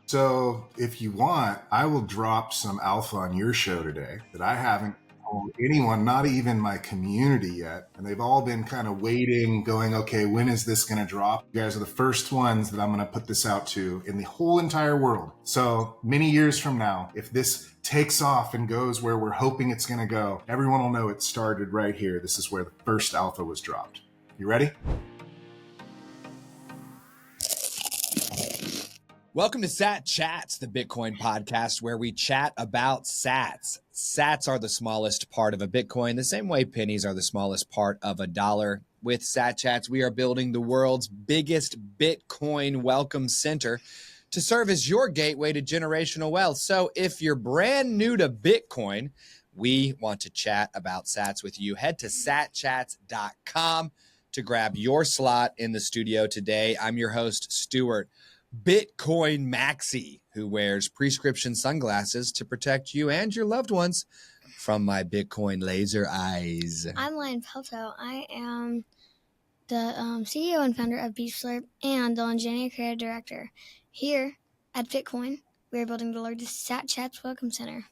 So if you want, I will drop some alpha on your show today that I haven't told anyone, not even my community yet. And they've all been kind of waiting, going, okay, when is this going to drop? You guys are the first ones that I'm going to put this out to in the whole entire world. So many years from now, if this takes off and goes where we're hoping it's going to go, everyone will know it started right here. This is where the first alpha was dropped. You ready? Welcome to Sat Chats, the Bitcoin podcast where we chat about sats. Sats are the smallest part of a Bitcoin, the same way pennies are the smallest part of a dollar. With Sat Chats, we are building the world's biggest Bitcoin welcome center to serve as your gateway to generational wealth. So if you're brand new to Bitcoin, we want to chat about sats with you. Head to satchats.com to grab your slot in the studio today. I'm your host, Stuart Bitcoin Maxi, who wears prescription sunglasses to protect you and your loved ones from my Bitcoin laser eyes. I'm Lion Pelto. I am the CEO and founder of Beef Slurp and the Longenia Creative Director. Here at Bitcoin, we are building the largest Sat Chats Welcome Center.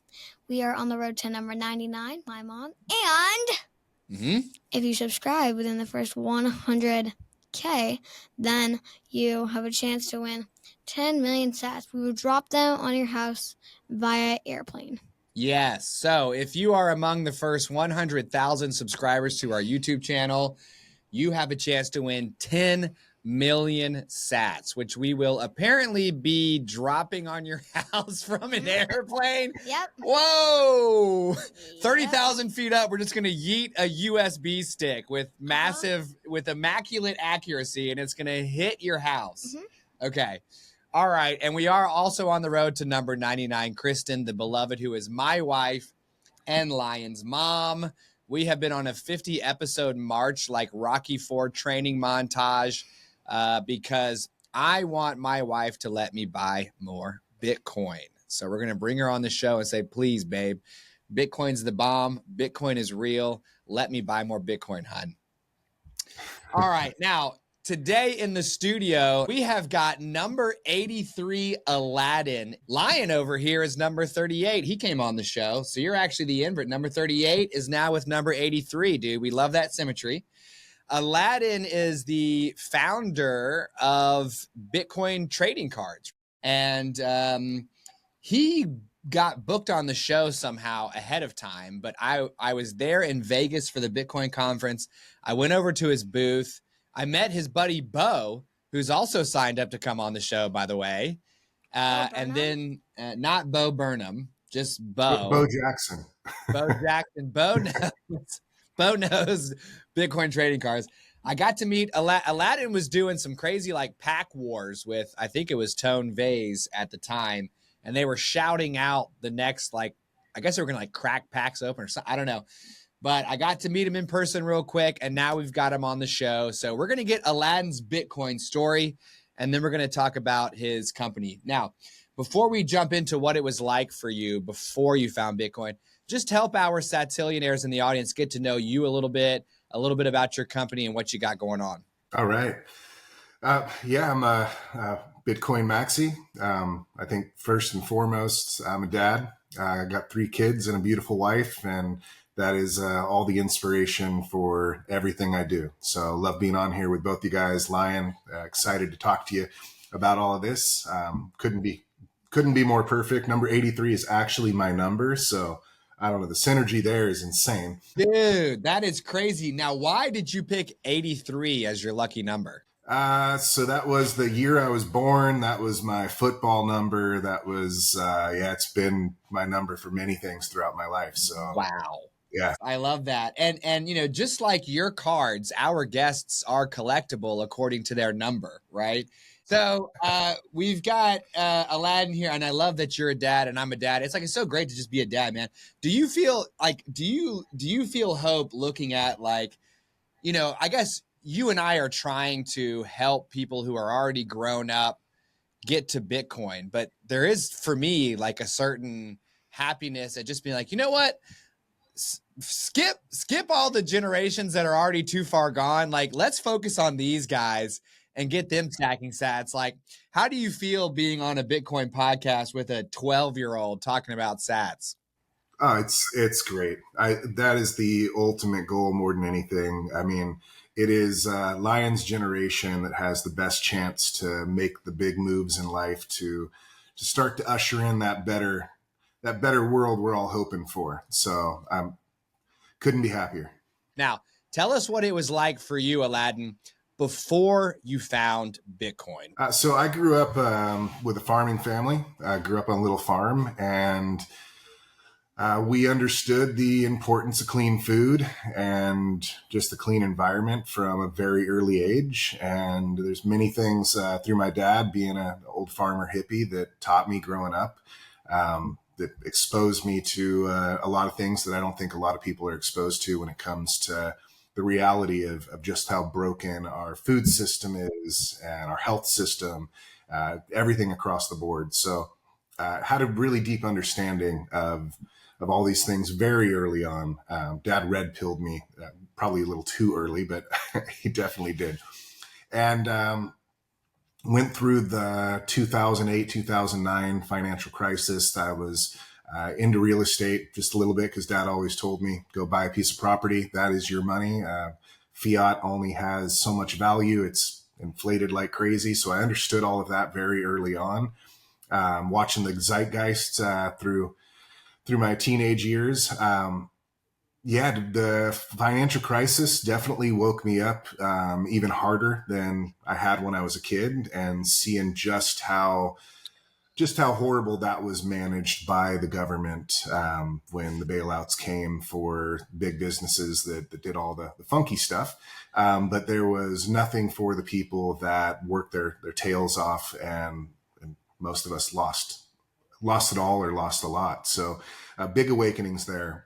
We are on the road to number 99, my mom, and if you subscribe within the first 100K, then you have a chance to win 10 million sats. We will drop them on your house via airplane. Yes. So if you are among the first 100,000 subscribers to our YouTube channel, you have a chance to win 10 million sats, which we will apparently be dropping on your house from an airplane. Yep. Whoa. 30,000 feet up. We're just going to yeet a USB stick with with immaculate accuracy, and it's going to hit your house. Okay. All right. And we are also on the road to number 99, Kristen, the beloved, who is my wife and Lion's mom. We have been on a 50 episode march, like Rocky IV training montage, because I want my wife to let me buy more Bitcoin. So we're going to bring her on the show and say, please, babe, Bitcoin's the bomb. Bitcoin is real. Let me buy more Bitcoin, hun. All right. Now, today in the studio, we have got number 83, Aladdin. Lion over here is number 38. He came on the show, so you're actually the invert. Number 38 is now with number 83, dude. We love that symmetry. Aladdin is the founder of Bitcoin trading cards, and he got booked on the show somehow ahead of time, but I was there in Vegas for the Bitcoin conference. I went over to his booth. I met his buddy Bo, who's also signed up to come on the show, by the way. And then not Bo Burnham, just Bo. Bo Jackson. Bo Jackson. Bo knows Bitcoin trading cards. I got to meet Aladdin was doing some crazy like pack wars with, I think it was Tone Vase at the time. And they were shouting out the next, like, I guess they were going to like crack packs open or something. I don't know. But I got to meet him in person real quick, and now we've got him on the show. So we're going to get Aladdin's Bitcoin story, and then we're going to talk about his company. Now, before we jump into what it was like for you before you found Bitcoin, just help our Satillionaires in the audience get to know you a little bit about your company and what you got going on. All right. I'm a Bitcoin Maxi. I think first and foremost, I'm a dad. I got 3 kids and a beautiful wife, and that is all the inspiration for everything I do. So love being on here with both you guys. Lion, excited to talk to you about all of this. Couldn't be more perfect. Number 83 is actually my number. So I don't know. The synergy there is insane. Dude, that is crazy. Now, why did you pick 83 as your lucky number? So that was the year I was born. That was my football number. That was, it's been my number for many things throughout my life. So wow. Yeah. I love that. And you know, just like your cards, our guests are collectible according to their number, right? So we've got Aladdin here, and I love that you're a dad and I'm a dad. It's so great to just be a dad, man. Do you feel like do you feel hope looking at, like, you know, I guess you and I are trying to help people who are already grown up get to Bitcoin, but there is, for me, like a certain happiness at just being like, you know what? Skip all the generations that are already too far gone. Like, let's focus on these guys and get them stacking sats. Like, how do you feel being on a Bitcoin podcast with a 12-year-old talking about sats? Oh, it's great. That is the ultimate goal more than anything. I mean, it is Lion's generation that has the best chance to make the big moves in life to start to usher in that better world we're all hoping for. So I couldn't be happier. Now, tell us what it was like for you, Aladdin, before you found Bitcoin. So I grew up with a farming family. I grew up on a little farm, and we understood the importance of clean food and just the clean environment from a very early age. And there's many things through my dad being an old farmer hippie that taught me growing up, that exposed me to a lot of things that I don't think a lot of people are exposed to when it comes to the reality of just how broken our food system is and our health system, everything across the board. So had a really deep understanding of all these things very early on. Dad red pilled me, probably a little too early, but he definitely did. And went through the 2008, 2009 financial crisis. I was into real estate just a little bit because Dad always told me, go buy a piece of property. That is your money. Fiat only has so much value. It's inflated like crazy. So I understood all of that very early on. Watching the zeitgeist through my teenage years. The financial crisis definitely woke me up even harder than I had when I was a kid, and seeing just how horrible that was managed by the government when the bailouts came for big businesses that did all the funky stuff. But there was nothing for the people that worked their tails off, and most of us lost it all or lost a lot. So big awakenings there.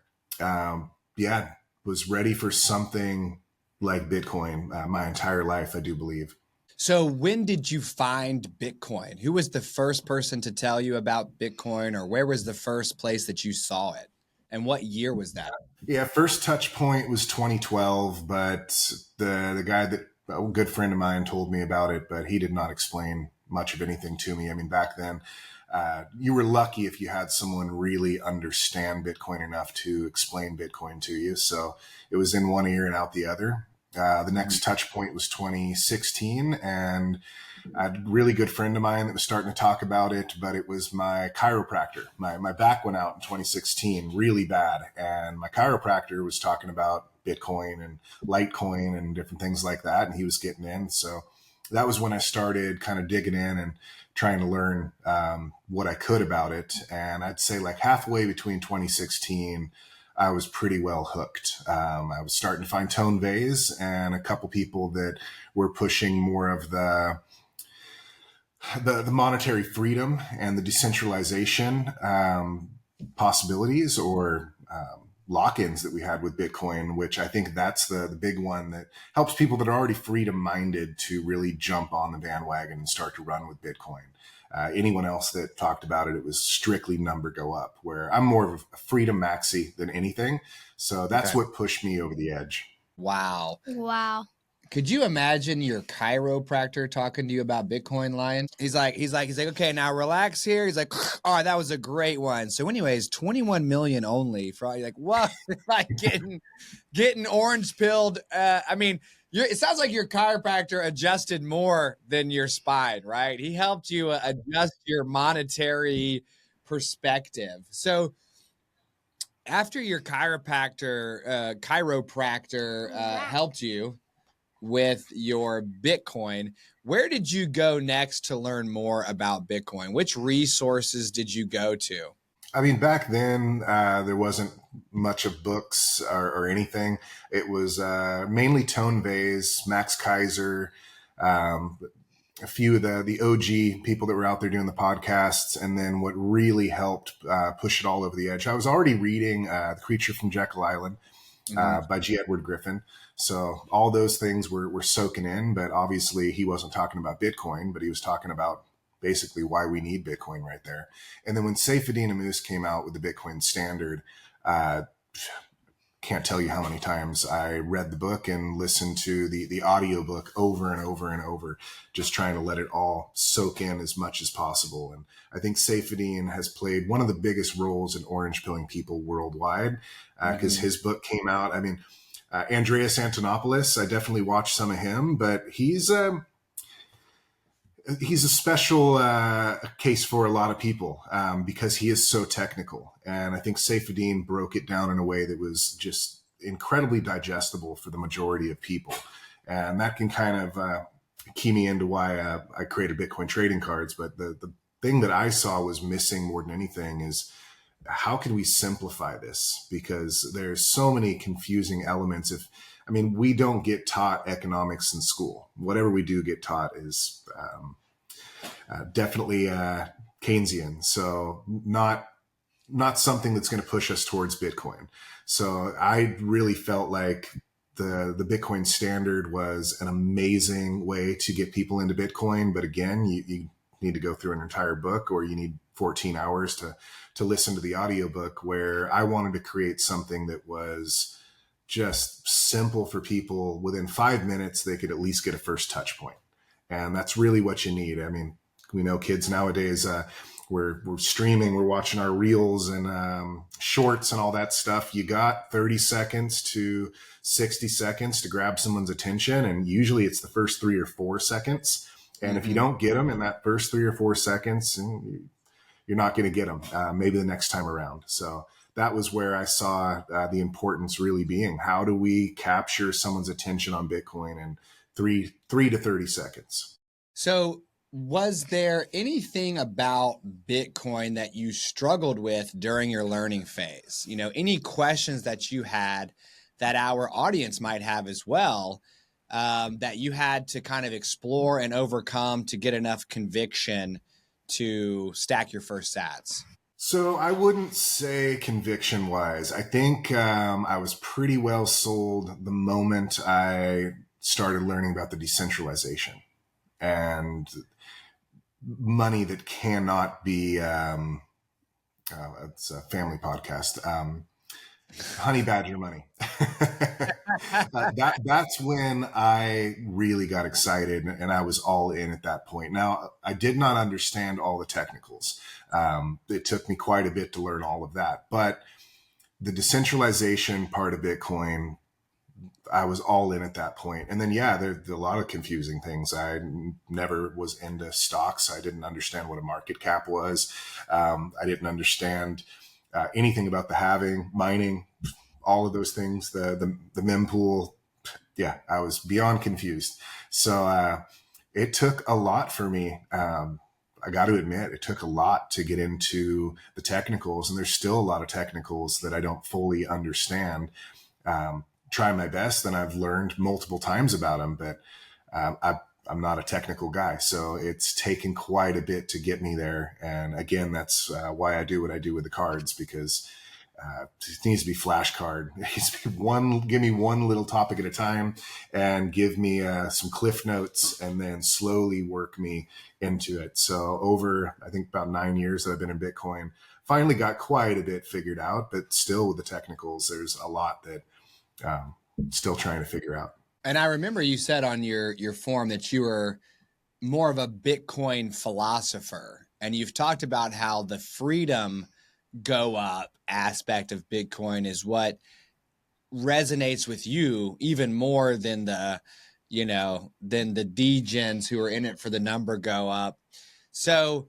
Was ready for something like Bitcoin my entire life, I do believe. So when did you find Bitcoin? Who was the first person to tell you about Bitcoin, or where was the first place that you saw it? And what year was that? Yeah, first touch point was 2012, but the guy that a good friend of mine told me about it, but he did not explain much of anything to me. I mean, back then, you were lucky if you had someone really understand Bitcoin enough to explain Bitcoin to you. So it was in one ear and out the other. The next touch point was 2016, and I had a really good friend of mine that was starting to talk about it, but it was my chiropractor. My back went out in 2016 really bad, and my chiropractor was talking about Bitcoin and Litecoin and different things like that, and he was getting in. So that was when I started kind of digging in and trying to learn what I could about it. And I'd say like halfway between 2016, I was pretty well hooked. I was starting to find Tone Vase and a couple people that were pushing more of the monetary freedom and the decentralization possibilities or lock-ins that we had with Bitcoin, which I think that's the big one that helps people that are already freedom-minded to really jump on the bandwagon and start to run with Bitcoin. Anyone else that talked about it, it was strictly number go up, where I'm more of a freedom maxi than anything. So that's what pushed me over the edge. Wow. Could you imagine your chiropractor talking to you about Bitcoin, Lion? He's like, okay, now relax here. He's like, oh, that was a great one. So anyways, 21 million only for all. You're like, what? Like getting orange pilled. I mean, it sounds like your chiropractor adjusted more than your spine, right? He helped you adjust your monetary perspective. So after your chiropractor helped you with your Bitcoin, where did you go next to learn more about Bitcoin? Which resources did you go to? I mean, back then, there wasn't much of books or anything. It was mainly Tone Vase, Max Kaiser, a few of the OG people that were out there doing the podcasts. And then what really helped push it all over the edge, I was already reading The Creature from Jekyll Island by G. Edward Griffin. So all those things were soaking in, but obviously he wasn't talking about Bitcoin, but he was talking about basically why we need Bitcoin right there. And then when Saifedean Ammous came out with the Bitcoin standard, can't can't tell you how many times I read the book and listened to the audio book over and over and over, just trying to let it all soak in as much as possible. And I think Safedine has played one of the biggest roles in orange pilling people worldwide, because his book came out. I mean, Andreas Antonopoulos, I definitely watched some of him, but he's a special case for a lot of people, because he is so technical. And I think Safedine broke it down in a way that was just incredibly digestible for the majority of people. And that can kind of key me into why I created Bitcoin trading cards. But the thing that I saw was missing more than anything is, how can we simplify this? Because there's so many confusing elements. We don't get taught economics in school. Whatever we do get taught is definitely Keynesian. So not something that's going to push us towards Bitcoin. So I really felt like the Bitcoin standard was an amazing way to get people into Bitcoin. But again, you need to go through an entire book, or you need 14 hours to listen to the audiobook, where I wanted to create something that was just simple for people. Within 5 minutes, they could at least get a first touch point. And that's really what you need. I mean, we know kids nowadays, we're streaming, we're watching our reels and shorts and all that stuff. You got 30 seconds to 60 seconds to grab someone's attention. And usually it's the first 3 or 4 seconds. And if you don't get them in that first 3 or 4 seconds, you're not going to get them maybe the next time around. So that was where I saw the importance really being, how do we capture someone's attention on Bitcoin in 3 to 30 seconds? So was there anything about Bitcoin that you struggled with during your learning phase? Any questions that you had that our audience might have as well, that you had to kind of explore and overcome to get enough conviction to stack your first sats? So I wouldn't say conviction wise. I think I was pretty well sold the moment I started learning about the decentralization and money that cannot be, it's a family podcast, honey badger money. That's when I really got excited, and I was all in at that point. Now, I did not understand all the technicals. It took me quite a bit to learn all of that, but the decentralization part of Bitcoin, I was all in at that point. And then, there's a lot of confusing things. I never was into stocks. I didn't understand what a market cap was. I didn't understand anything about the halving, mining, all of those things, the mempool. Yeah, I was beyond confused. So it took a lot for me. I got to admit, it took a lot to get into the technicals, and there's still a lot of technicals that I don't fully understand. Try my best, and I've learned multiple times about them, but I'm not a technical guy. So it's taken quite a bit to get me there. And again, that's why I do what I do with the cards, because it needs to be flashcard. It needs to be give me one little topic at a time and give me some cliff notes, and then slowly work me into it. So over, I think about 9 years that I've been in Bitcoin, finally got quite a bit figured out, but still with the technicals, there's a lot that still trying to figure out. And I remember you said on your form that you were more of a Bitcoin philosopher, and you've talked about how the freedom go up aspect of Bitcoin is what resonates with you even more than the degens who are in it for the number go up. So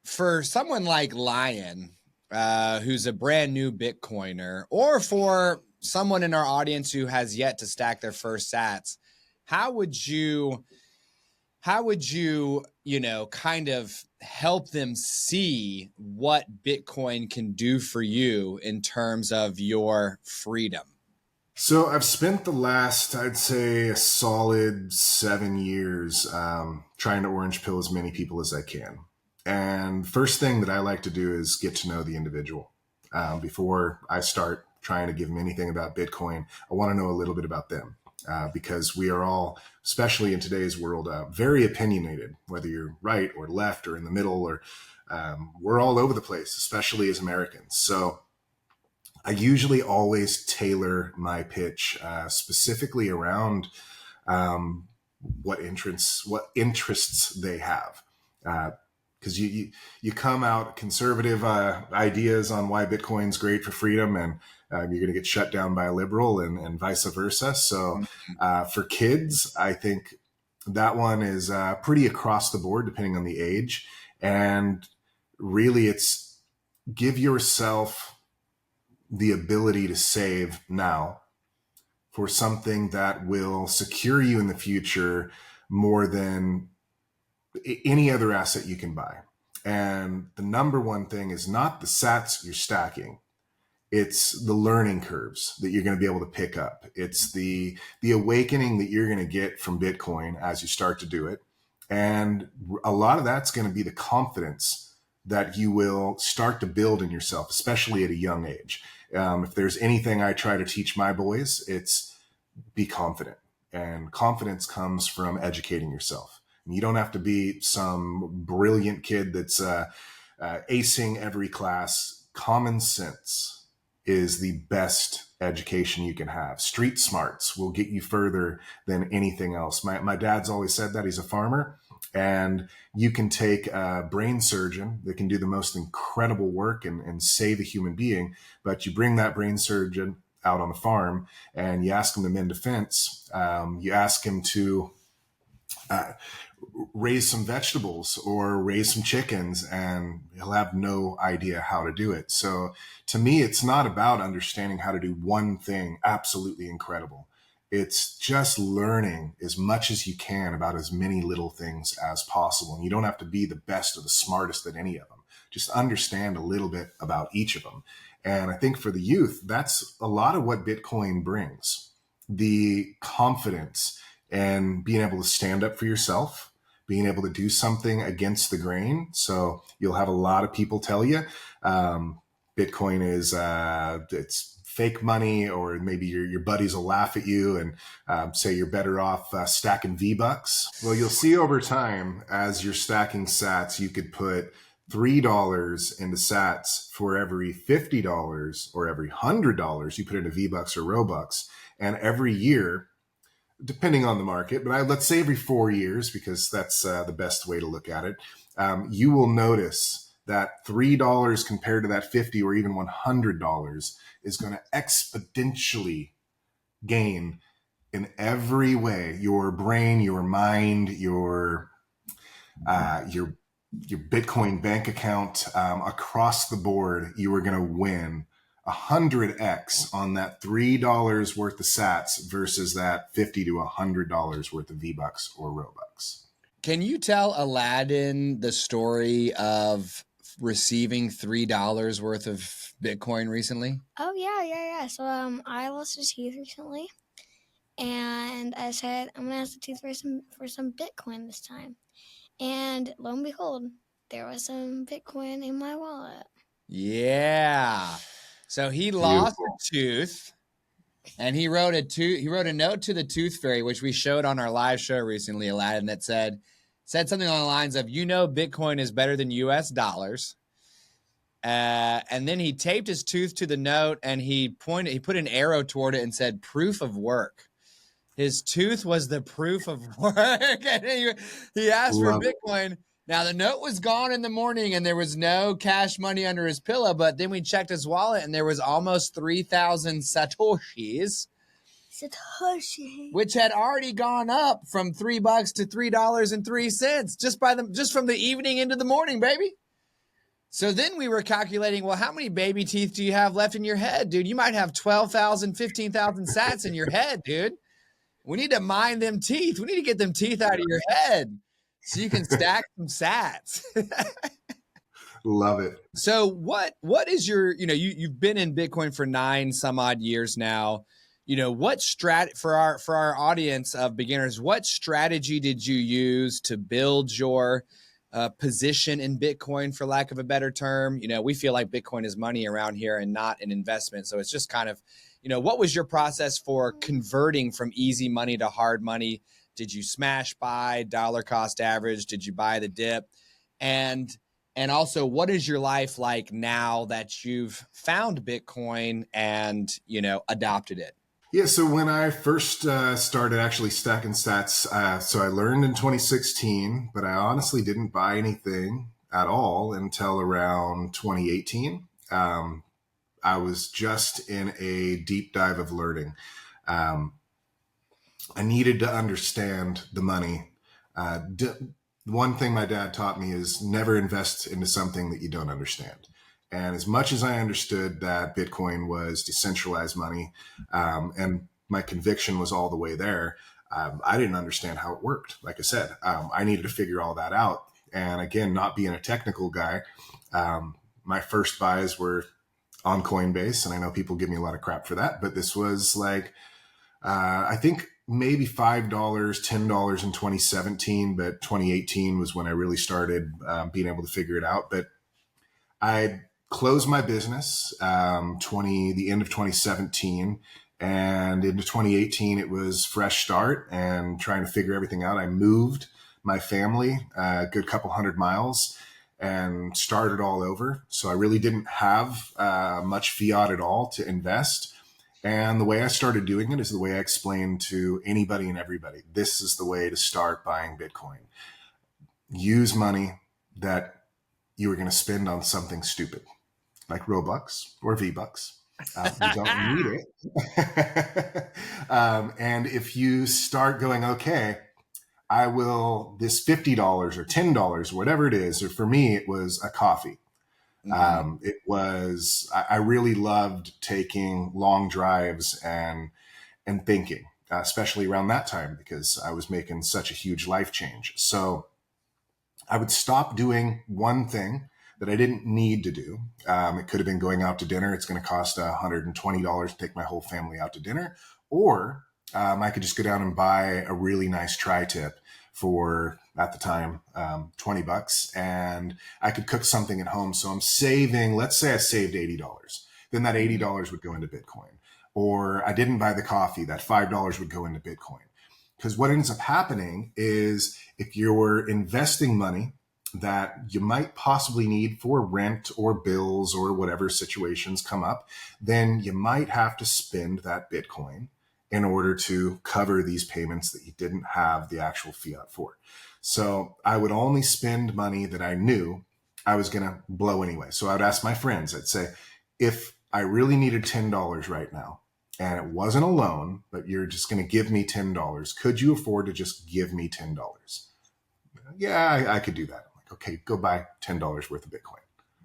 for someone like Lion, who's a brand new Bitcoiner, or for someone in our audience who has yet to stack their first sats, how would you kind of help them see what Bitcoin can do for you in terms of your freedom? So I've spent the last, I'd say, a solid 7 years trying to orange pill as many people as I can. And first thing that I like to do is get to know the individual. Before I start trying to give them anything about Bitcoin, I want to know a little bit about them. Because we are all, especially in today's world, very opinionated, whether you're right or left or in the middle, or we're all over the place, especially as Americans. So I usually always tailor my pitch specifically around what interests they have. Because you come out conservative ideas on why Bitcoin's great for freedom, and you're going to get shut down by a liberal, and vice versa. So for kids, I think that one is pretty across the board, depending on the age. And really, it's give yourself the ability to save now for something that will secure you in the future more than any other asset you can buy. And the number one thing is not the sats you're stacking. It's the learning curves that you're going to be able to pick up. It's the awakening that you're going to get from Bitcoin as you start to do it. And a lot of that's going to be the confidence that you will start to build in yourself, especially at a young age. If there's anything I try to teach my boys, it's be confident. And confidence comes from educating yourself. And you don't have to be some brilliant kid that's acing every class. Common sense is the best education you can have. Street smarts will get you further than anything else. My dad's always said that. He's a farmer. And you can take a brain surgeon that can do the most incredible work and save a human being, but you bring that brain surgeon out on the farm and you ask him to mend a fence. You ask him to raise some vegetables or raise some chickens, and he'll have no idea how to do it. So to me, it's not about understanding how to do one thing absolutely incredible. It's just learning as much as you can about as many little things as possible. And you don't have to be the best or the smartest at any of them. Just understand a little bit about each of them. And I think for the youth, that's a lot of what Bitcoin brings. The confidence and being able to stand up for yourself, being able to do something against the grain. So you'll have a lot of people tell you Bitcoin is it's fake money, or maybe your buddies will laugh at you and say you're better off stacking V-Bucks. Well, you'll see over time as you're stacking sats, you could put $3 into sats for every $50 or every $100 you put into V-Bucks or Robux. And every year, depending on the market, but let's say every 4 years, because that's the best way to look at it, you will notice that $3 compared to that $50 or even $100 is going to exponentially gain in every way. Your brain, your mind, your Bitcoin bank account, across the board, you are going to win 100x on that $3 worth of sats versus that $50 to $100 worth of V-Bucks or Robux. Can you tell Aladdin the story of receiving $3 worth of Bitcoin recently? Oh yeah. So I lost a tooth recently, and I said I'm gonna ask the tooth for some Bitcoin this time. And lo and behold, there was some Bitcoin in my wallet. Yeah. So he lost a tooth, and he wrote a note to the tooth fairy, which we showed on our live show recently, Aladdin, that said something along the lines of, Bitcoin is better than US dollars. And then he taped his tooth to the note, and he put an arrow toward it and said, proof of work. His tooth was the proof of work. And he asked for Bitcoin. Now, the note was gone in the morning, and there was no cash money under his pillow, but then we checked his wallet, and there was almost 3,000 Satoshis. Which had already gone up from $3 to $3.03 just from the evening into the morning, baby. So then we were calculating, well, how many baby teeth do you have left in your head, dude? You might have 12,000, 15,000 sats in your head, dude. We need to mine them teeth. We need to get them teeth out of your head so you can stack some sats. Love it. So what is your, you've been in Bitcoin for 9 some odd years now. What for our audience of beginners, what strategy did you use to build your position in Bitcoin, for lack of a better term? We feel like Bitcoin is money around here and not an investment. So it's just kind of, what was your process for converting from easy money to hard money? Did you smash buy, dollar cost average? Did you buy the dip? And And also, what is your life like now that you've found Bitcoin and, adopted it? Yeah, so when I first started actually stacking sats, so I learned in 2016, but I honestly didn't buy anything at all until around 2018. I was just in a deep dive of learning. Um, I needed to understand the money. One thing my dad taught me is never invest into something that you don't understand. And as much as I understood that Bitcoin was decentralized money, and my conviction was all the way there, I didn't understand how it worked. Like I said, I needed to figure all that out. And again, not being a technical guy, my first buys were on Coinbase. And I know people give me a lot of crap for that, but this was like, I think maybe $5, $10 in 2017, but 2018 was when I really started being able to figure it out. But I closed my business the end of 2017, and into 2018 it was fresh start and trying to figure everything out. I moved my family a good couple 100 miles and started all over. So I really didn't have much fiat at all to invest. And the way I started doing it is the way I explained to anybody and everybody. This is the way to start buying Bitcoin. Use money that you were going to spend on something stupid, like Robux or V-Bucks. You don't need it. And if you start going, okay, I will, this $50 or $10, whatever it is, or for me, it was a coffee. I really loved taking long drives and thinking, especially around that time, because I was making such a huge life change. So I would stop doing one thing that I didn't need to do. It could have been going out to dinner. It's going to cost $120 to take my whole family out to dinner. Or I could just go down and buy a really nice tri-tip for, at the time, $20, and I could cook something at home. So I'm saving, let's say I saved $80. Then that $80 would go into Bitcoin. Or I didn't buy the coffee, that $5 would go into Bitcoin. Because what ends up happening is if you're investing money that you might possibly need for rent or bills or whatever situations come up, then you might have to spend that Bitcoin in order to cover these payments that you didn't have the actual fiat for. So I would only spend money that I knew I was going to blow anyway. So I would ask my friends, I'd say, if I really needed $10 right now, and it wasn't a loan, but you're just going to give me $10, could you afford to just give me $10? Yeah, I could do that. I'm like, okay, go buy $10 worth of Bitcoin.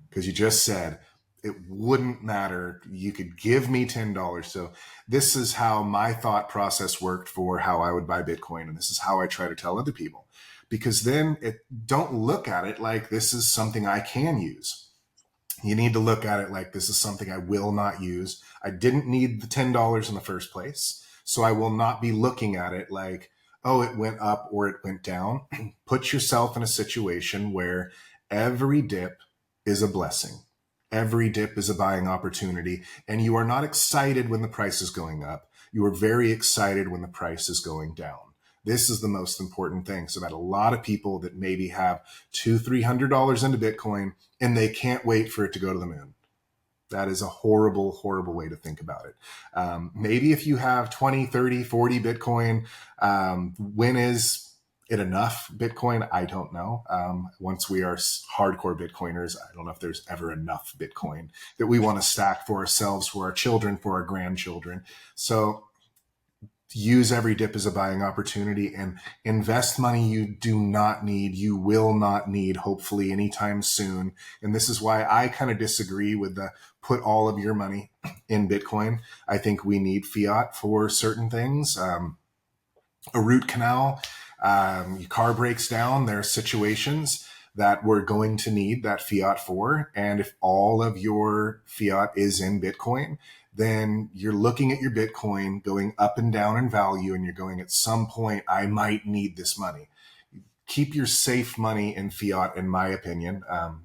Because you just said it wouldn't matter. You could give me $10. So this is how my thought process worked for how I would buy Bitcoin. And this is how I try to tell other people. Because then don't look at it like this is something I can use. You need to look at it like this is something I will not use. I didn't need the $10 in the first place. So I will not be looking at it like, oh, it went up or it went down. Put yourself in a situation where every dip is a blessing. Every dip is a buying opportunity, and you are not excited when the price is going up. You are very excited when the price is going down. This is the most important thing. So that a lot of people that maybe have $200-300 into Bitcoin and they can't wait for it to go to the moon. That is a horrible, horrible way to think about it. Maybe if you have 20, 30, 40 Bitcoin, when is it enough Bitcoin? I don't know. Once we are hardcore Bitcoiners, I don't know if there's ever enough Bitcoin that we want to stack for ourselves, for our children, for our grandchildren. So use every dip as a buying opportunity and invest money you do not need, you will not need, hopefully anytime soon. And this is why I kind of disagree with the put all of your money in Bitcoin. I think we need fiat for certain things. A root canal, your car breaks down, there are situations that we're going to need that fiat for. And if all of your fiat is in Bitcoin, then you're looking at your Bitcoin going up and down in value, and you're going, at some point, I might need this money. Keep your safe money in fiat, in my opinion.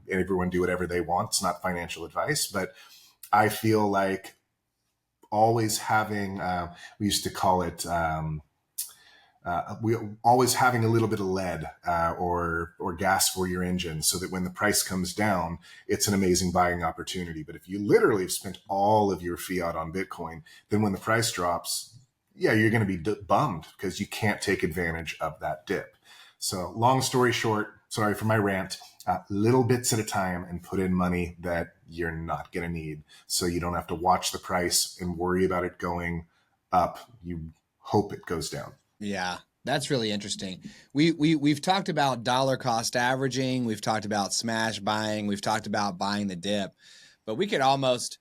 Everyone do whatever they want. It's not financial advice, but I feel like always having, we used to call it we always having a little bit of lead or gas for your engine, so that when the price comes down, it's an amazing buying opportunity. But if you literally have spent all of your fiat on Bitcoin, then when the price drops, yeah, you're going to be bummed because you can't take advantage of that dip. So long story short, sorry for my rant, little bits at a time, and put in money that you're not going to need, so you don't have to watch the price and worry about it going up. You hope it goes down. Yeah, that's really interesting. We've talked about dollar cost averaging. We've talked about smash buying. We've talked about buying the dip, but we could almost,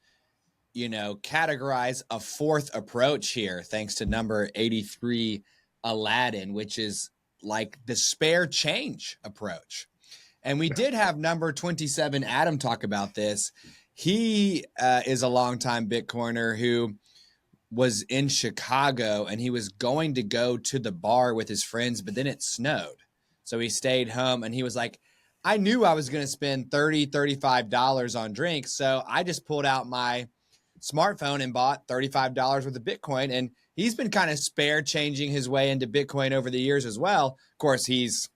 categorize a fourth approach here, thanks to number 83, Aladdin, which is like the spare change approach. And we did have number 27, Adam, talk about this. He is a longtime Bitcoiner who was in Chicago, and he was going to go to the bar with his friends, but then it snowed. So he stayed home, and he was like, I knew I was going to spend $30, $35 on drinks. So I just pulled out my smartphone and bought $35 worth of Bitcoin. And he's been kind of spare changing his way into Bitcoin over the years as well. Of course, he's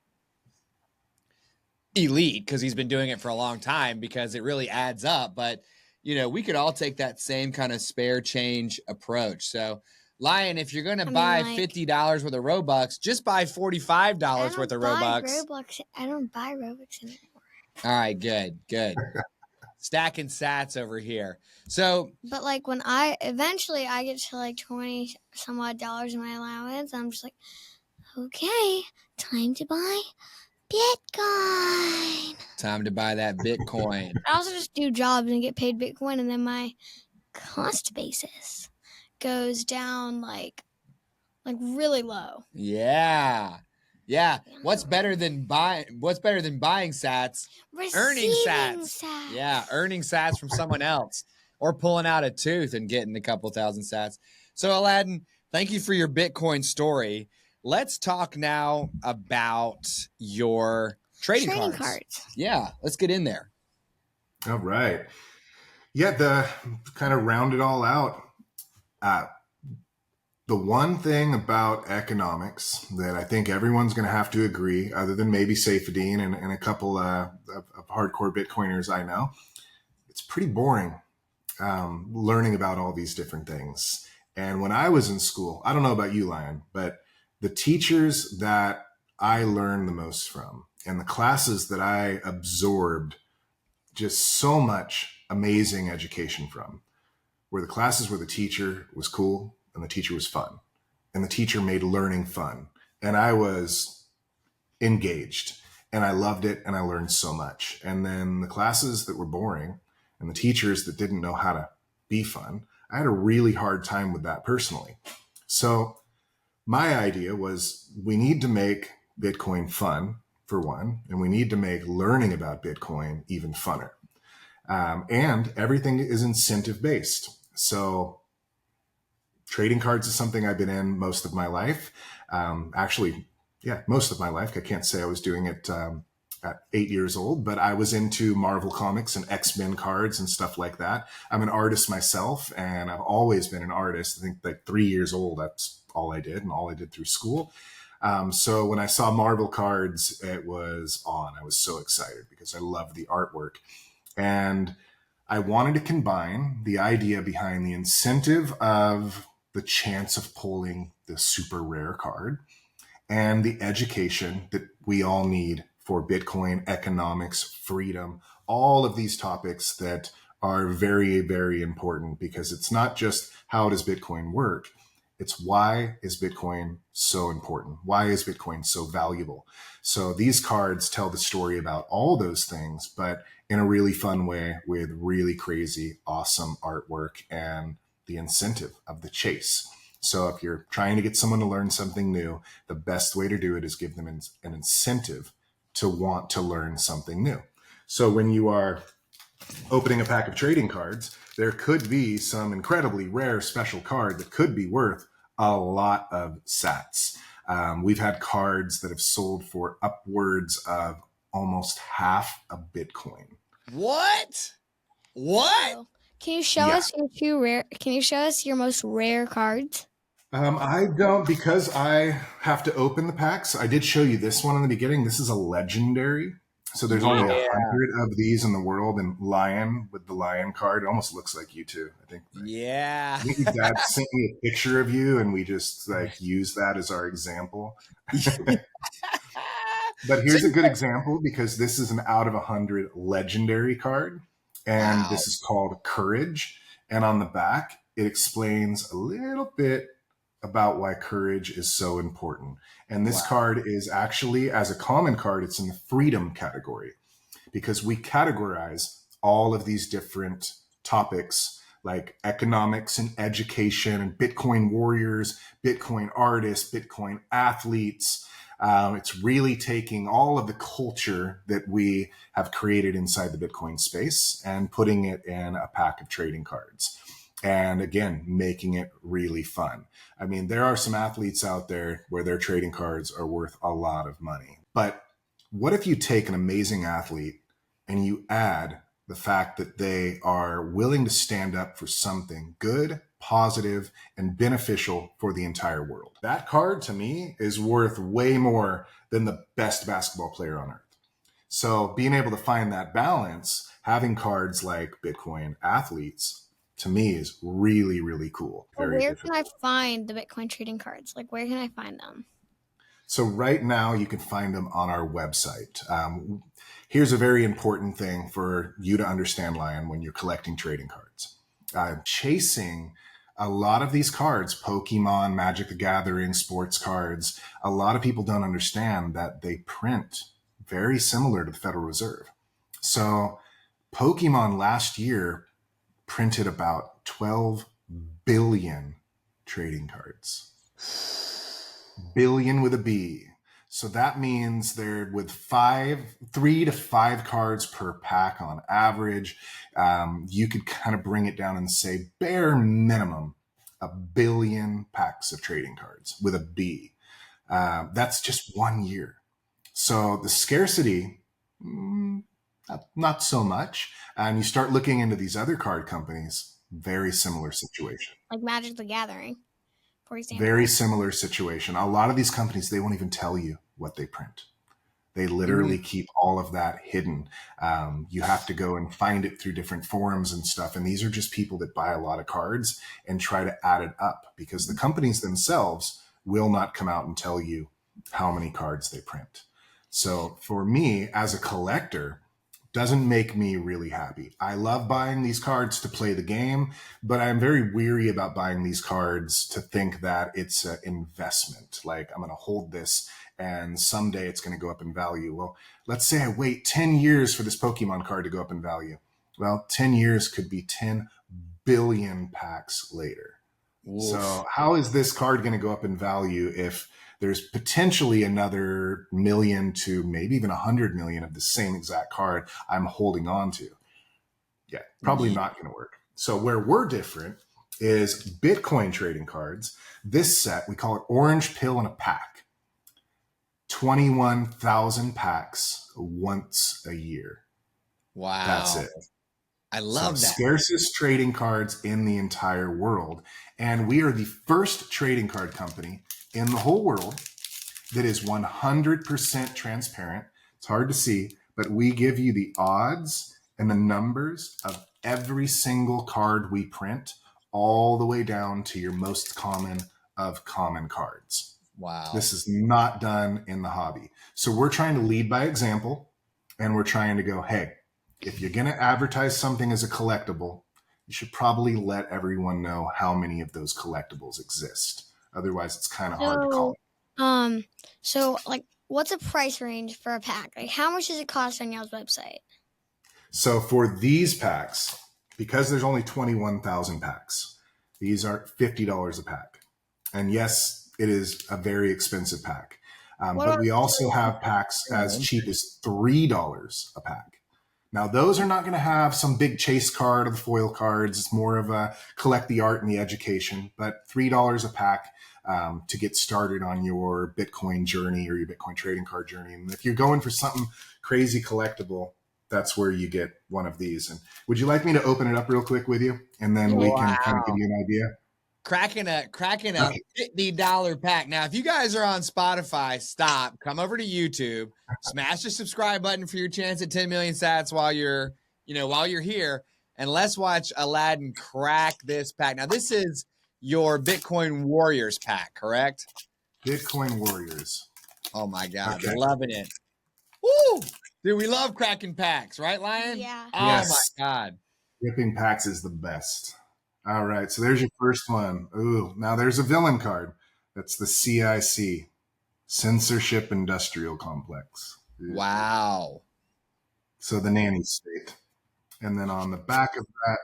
elite because he's been doing it for a long time, because it really adds up. But, we could all take that same kind of spare change approach. So, Lion, if you're going to buy $50 worth of Robux, just buy $45 worth of Robux. I don't buy Robux anymore. All right, good. Stacking sats over here. So, but like when I eventually get to like 20 some odd dollars in my allowance, I'm just like, okay, time to buy Bitcoin. Time to buy that Bitcoin. I also just do jobs and get paid Bitcoin, and then my cost basis goes down like really low. Yeah. What's better than buying sats? Earning sats. Yeah, earning sats from someone else, or pulling out a tooth and getting a couple thousand sats. So, Aladdin, thank you for your Bitcoin story. Let's talk now about your trading cards. Yeah, let's get in there. All right. Yeah, the kind of round it all out. The one thing about economics that I think everyone's going to have to agree, other than maybe Saifedean and a couple of hardcore Bitcoiners I know, it's pretty boring learning about all these different things. And when I was in school, I don't know about you, Lion, but the teachers that I learned the most from and the classes that I absorbed just so much amazing education from were the classes where the teacher was cool and the teacher was fun and the teacher made learning fun. And I was engaged and I loved it and I learned so much. And then the classes that were boring and the teachers that didn't know how to be fun, I had a really hard time with that personally. So my idea was we need to make Bitcoin fun, for one, and we need to make learning about Bitcoin even funner. And everything is incentive based. So trading cards is something I've been in most of my life. Most of my life. I can't say I was doing it at 8 years old, but I was into Marvel Comics and X-Men cards and stuff like that. I'm an artist myself, and I've always been an artist. I think like 3 years old, that's all I did and all I did through school. So when I saw Marvel cards, it was on. I was so excited because I love the artwork. And I wanted to combine the idea behind the incentive of the chance of pulling the super rare card and the education that we all need for Bitcoin, economics, freedom, all of these topics that are very, very important, because it's not just how does Bitcoin work, it's why is Bitcoin so important? Why is Bitcoin so valuable? So these cards tell the story about all those things, but in a really fun way with really crazy, awesome artwork and the incentive of the chase. So if you're trying to get someone to learn something new, the best way to do it is give them an incentive to want to learn something new. So when you are opening a pack of trading cards, there could be some incredibly rare special card that could be worth a lot of sats. We've had cards that have sold for upwards of almost half a Bitcoin. What? Can you show us your most rare cards? I don't, because I have to open the packs. I did show you this one in the beginning. This is a legendary. So there's only Yeah. 100 of these in the world, and Lion with the Lion card. It almost looks like you too. Yeah. I think your dad sent me a picture of you, and we just like use that as our example. But So here's a good example, because this is an out of 100 legendary card, and wow. this is called Courage. And on the back, it explains a little bit about why courage is so important. And this Wow. card is actually, as a common card, it's in the freedom category, because we categorize all of these different topics like economics and education and Bitcoin warriors, Bitcoin artists, Bitcoin athletes. It's really taking all of the culture that we have created inside the Bitcoin space and putting it in a pack of trading cards. And again, making it really fun. I mean, there are some athletes out there where their trading cards are worth a lot of money. But what if you take an amazing athlete and you add the fact that they are willing to stand up for something good, positive, and beneficial for the entire world? That card, to me, is worth way more than the best basketball player on earth. So being able to find that balance, having cards like Bitcoin athletes, to me, is really, really cool. Well, where can I find the Bitcoin trading cards? Like, where can I find them? So right now you can find them on our website. Here's a very important thing for you to understand, Lion, when you're collecting trading cards. Chasing a lot of these cards, Pokemon, Magic the Gathering, sports cards, a lot of people don't understand that they print very similar to the Federal Reserve. So Pokemon last year printed about 12 billion trading cards. Billion with a B. So that means they're with 3 to 5 cards per pack on average. You could kind of bring it down and say bare minimum 1 billion packs of trading cards with a B. That's just 1 year. So the scarcity, not so much. And you start looking into these other card companies, very similar situation. Like Magic the Gathering, for example. Very similar situation. A lot of these companies, they won't even tell you what they print. They literally keep all of that hidden. You have to go and find it through different forums and stuff. And these are just people that buy a lot of cards and try to add it up, because the companies themselves will not come out and tell you how many cards they print. So for me, as a collector, doesn't make me really happy. I love buying these cards to play the game, but I'm very weary about buying these cards to think that it's an investment. Like, I'm going to hold this and someday it's going to go up in value. Well, let's say I wait 10 years for this Pokemon card to go up in value. Well, 10 years could be 10 billion packs later. Oof. So how is this card going to go up in value if there's potentially another million to maybe even 100 million of the same exact card I'm holding on to? Yeah, probably not going to work. So where we're different is Bitcoin trading cards. This set, we call it Orange Pill in a Pack. 21,000 packs once a year. Wow. That's it. I love that. Scarcest trading cards in the entire world. And we are the first trading card company in the whole world that is 100% transparent. It's hard to see, but we give you the odds and the numbers of every single card we print, all the way down to your most common of common cards. Wow. This is not done in the hobby. So we're trying to lead by example, and we're trying to go, hey, if you're going to advertise something as a collectible, you should probably let everyone know how many of those collectibles exist. Otherwise, it's kind of hard to call. So, like, what's a price range for a pack? Like, how much does it cost on y'all's website? So for these packs, because there's only 21,000 packs, these are $50 a pack. And yes, it is a very expensive pack. But we also have packs as cheap as $3 a pack. Now, those are not going to have some big chase card or the foil cards. It's more of a collect the art and the education, but $3 a pack to get started on your Bitcoin journey or your Bitcoin trading card journey. And if you're going for something crazy collectible, that's where you get one of these. And would you like me to open it up real quick with you? And then we can kind of give you an idea. cracking a Okay. $50 pack. Now, if you guys are on Spotify, stop, come over to YouTube, smash the subscribe button for your chance at 10 million sats while you're here, and let's watch Aladdin crack this pack. Now, this is your Bitcoin Warriors pack, correct? Bitcoin Warriors. Oh my God, Okay. loving it. Woo! Dude, we love cracking packs, right, Lion? Yeah. Oh Yes. my God. Ripping packs is the best. All right, so there's your first one. Ooh, now there's a villain card. That's the CIC, Censorship Industrial Complex. Wow. So the nanny state. And then on the back of that,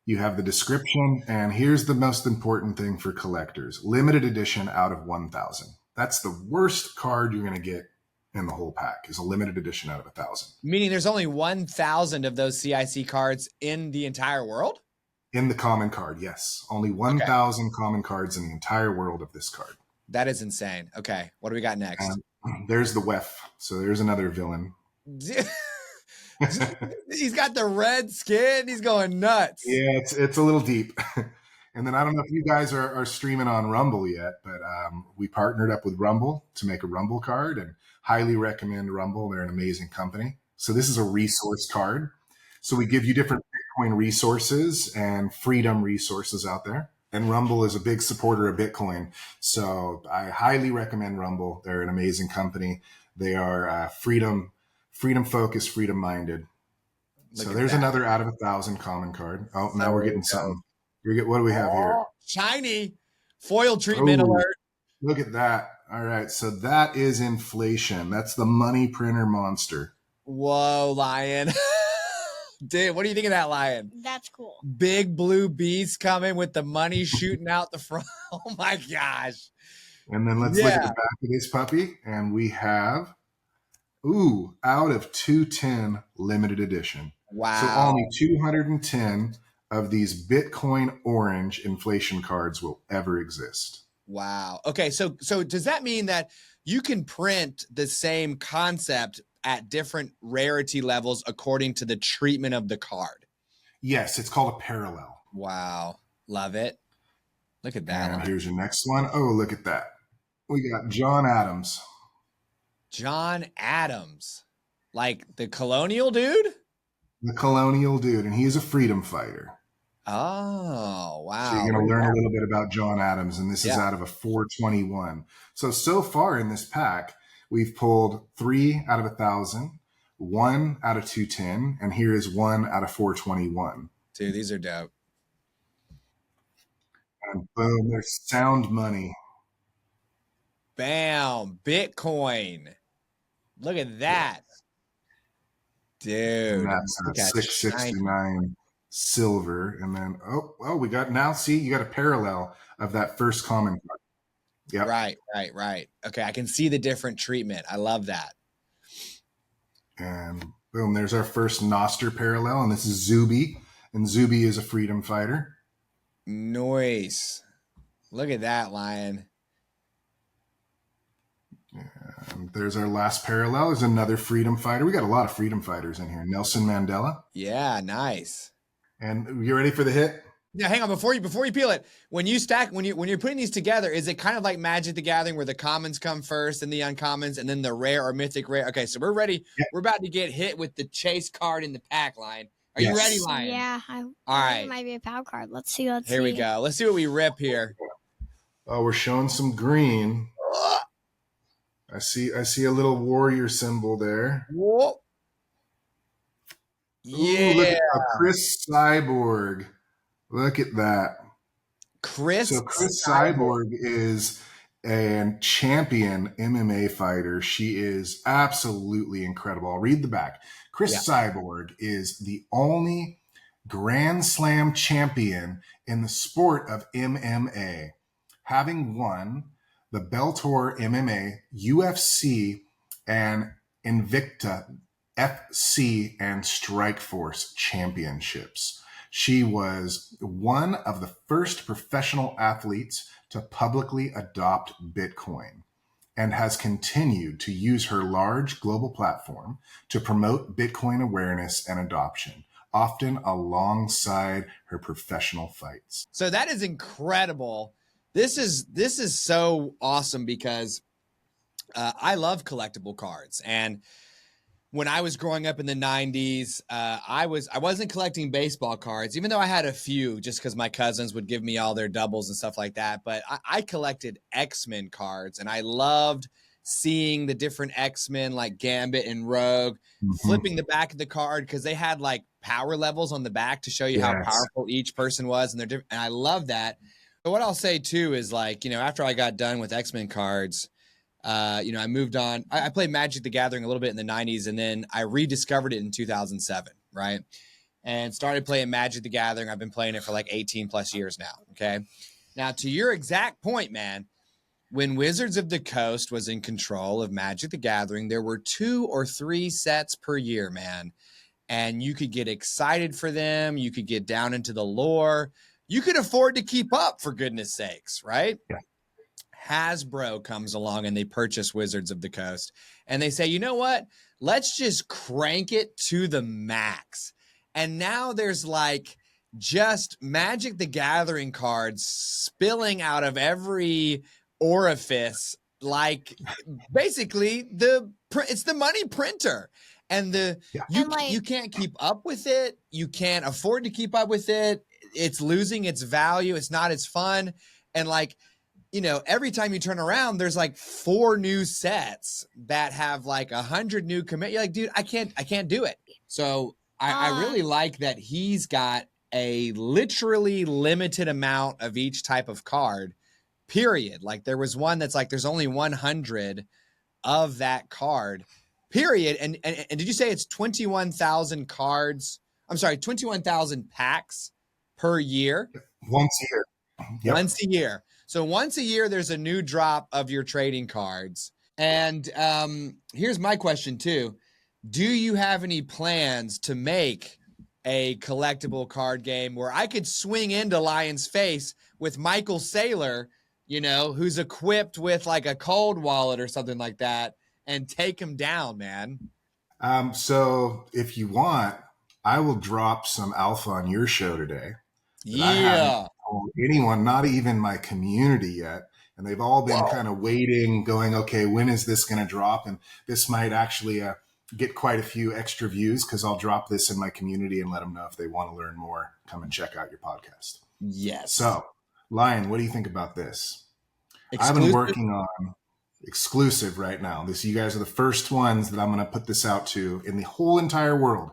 you have the description. And here's the most important thing for collectors: limited edition out of 1,000. That's the worst card you're going to get in the whole pack, is a limited edition out of 1,000. Meaning there's only 1,000 of those CIC cards in the entire world? In the common card, yes. Only 1,000 common cards in the entire world of this card. That is insane. Okay, what do we got next? And there's the WEF. So there's another villain. He's got the red skin. He's going nuts. Yeah, it's a little deep. And then I don't know if you guys are streaming on Rumble yet, but we partnered up with Rumble to make a Rumble card, and highly recommend Rumble. They're an amazing company. So this is a resource card. So we give you different Bitcoin resources and freedom resources out there. And Rumble is a big supporter of Bitcoin. So I highly recommend Rumble. They're an amazing company. They are freedom focused, freedom minded. So there's another out of 1,000 common card. Oh, now we're getting something. What do we have here? Shiny foil treatment alert. Look at that. All right. So that is inflation. That's the money printer monster. Whoa, Lion. Dude, what do you think of that, Lion? That's cool. Big blue beast coming with the money shooting out the front. Oh my gosh. And then let's look at the back of this puppy. And we have, out of 210 limited edition. Wow. So only 210 of these Bitcoin orange inflation cards will ever exist. Wow. Okay. So does that mean that you can print the same concept at different rarity levels according to the treatment of the card? Yes. It's called a parallel. Wow. Love it. Look at that. And here's your next one. Oh, look at that. We got John Adams. John Adams. Like the colonial dude? The colonial dude. And he's a freedom fighter. Oh, wow. So you're going to learn a little bit about John Adams, and this is out of a 421. So far in this pack, we've pulled 3 out of 1,000, 1 out of 210, and here is 1 out of 421. Dude, these are dope. And boom, there's sound money. Bam, Bitcoin. Look at that. Dude. And that's 669 silver. And then, we got, now see, you got a parallel of that first common card. Yep. Right. Okay, I can see the different treatment. I love that. And boom, there's our first Noster parallel, and this is Zuby. And Zuby is a freedom fighter. Nice. Look at that, Lion. And there's our last parallel. There's another freedom fighter. We got a lot of freedom fighters in here. Nelson Mandela. Yeah, nice. And you ready for the hit? Yeah, hang on, before you peel it, when you're putting these together, is it kind of like Magic the Gathering where the commons come first and the uncommons and then the rare or mythic rare? Okay, so we're ready. Yep. We're about to get hit with the chase card in the pack, Lion. Are you ready, Lion? Yeah. All right. It might be a POW card. Let's see. Here we go. Let's see what we rip here. Oh, we're showing some green. I see a little warrior symbol there. Whoa. Yeah. Ooh, look at Chris Cyborg. Look at that. Chris Cyborg is a champion MMA fighter. She is absolutely incredible. I'll read the back. Chris Cyborg is the only Grand Slam champion in the sport of MMA, having won the Bellator MMA, UFC, and Invicta FC and Strikeforce championships. She was one of the first professional athletes to publicly adopt Bitcoin and has continued to use her large global platform to promote Bitcoin awareness and adoption. often alongside her professional fights. So that is incredible. This is so awesome because I love collectible cards. And when I was growing up in the 90s, I wasn't collecting baseball cards, even though I had a few just because my cousins would give me all their doubles and stuff like that. But I collected X-Men cards, and I loved seeing the different X-Men like Gambit and Rogue, flipping the back of the card because they had like power levels on the back to show you how powerful each person was. And they're different. And I love that. But what I'll say too is like, after I got done with X-Men cards, I moved on. I played Magic the Gathering a little bit in the 90s, and then I rediscovered it in 2007, right? And started playing Magic the Gathering. I've been playing it for like 18 plus years now, okay? Now, to your exact point, man, when Wizards of the Coast was in control of Magic the Gathering, there were 2 or 3 sets per year, man. And you could get excited for them. You could get down into the lore. You could afford to keep up, for goodness sakes, right? Yeah. Hasbro comes along and they purchase Wizards of the Coast and they say, you know what? Let's just crank it to the max. And now there's like just Magic the Gathering cards spilling out of every orifice. Like basically it's the money printer. And you can't keep up with it. You can't afford to keep up with it. It's losing its value. It's not as fun. And like, every time you turn around, there's like 4 new sets that have like 100 new commit. You're like, dude, I can't do it. So I really like that he's got a literally limited amount of each type of card, period. Like there was one that's like, there's only 100 of that card, period. And did you say it's 21,000 cards? I'm sorry, 21,000 packs per year? Once a year. Yep. Once a year. So once a year, there's a new drop of your trading cards. And here's my question too. Do you have any plans to make a collectible card game where I could swing into Lion's Face with Michael Saylor, who's equipped with like a cold wallet or something like that and take him down, man? So if you want, I will drop some alpha on your show today. Yeah. Anyone, not even my community yet. And they've all been kind of waiting, going, okay, when is this going to drop? And this might actually get quite a few extra views because I'll drop this in my community and let them know if they want to learn more, come and check out your podcast. Yes. So, Lion, what do you think about this? Exclusive? I've been working on exclusive right now. You guys are the first ones that I'm going to put this out to in the whole entire world.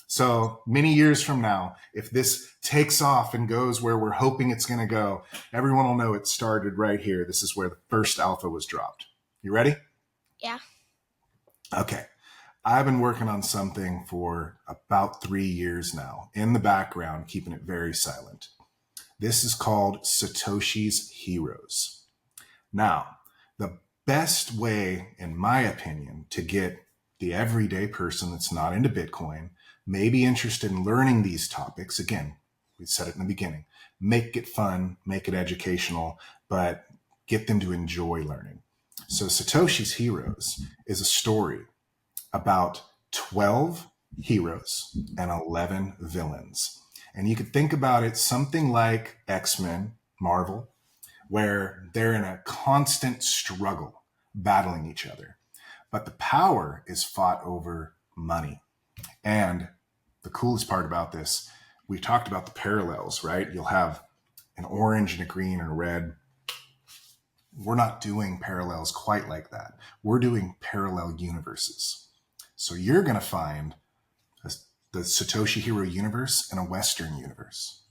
So many years from now, if this takes off and goes where we're hoping it's going to go, everyone will know it started right here. This is where the first alpha was dropped. You ready? Yeah. Okay. I've been working on something for about 3 years now in the background, keeping it very silent. This is called Satoshi's Heroes. Now, the best way, in my opinion, to get the everyday person that's not into Bitcoin, may be interested in learning these topics. Again, we said it in the beginning, make it fun, make it educational, but get them to enjoy learning. So Satoshi's Heroes is a story about 12 heroes and 11 villains. And you could think about it something like X-Men, Marvel, where they're in a constant struggle, battling each other. But the power is fought over money. And the coolest part about this, we talked about the parallels, right? You'll have an orange and a green and a red. We're not doing parallels quite like that. We're doing parallel universes. So you're going to find the Satoshi Hero universe in a Western universe.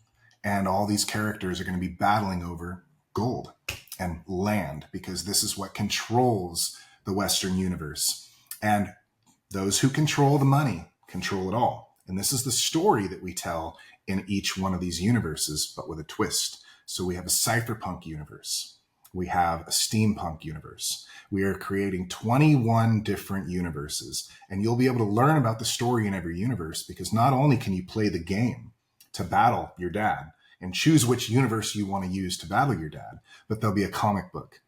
And all these characters are going to be battling over gold and land because this is what controls the Western universe. And those who control the money control it all. And this is the story that we tell in each one of these universes, but with a twist. So we have a cypherpunk universe. We have a steampunk universe. We are creating 21 different universes, and you'll be able to learn about the story in every universe because not only can you play the game to battle your dad and choose which universe you want to use to battle your dad, but there'll be a comic book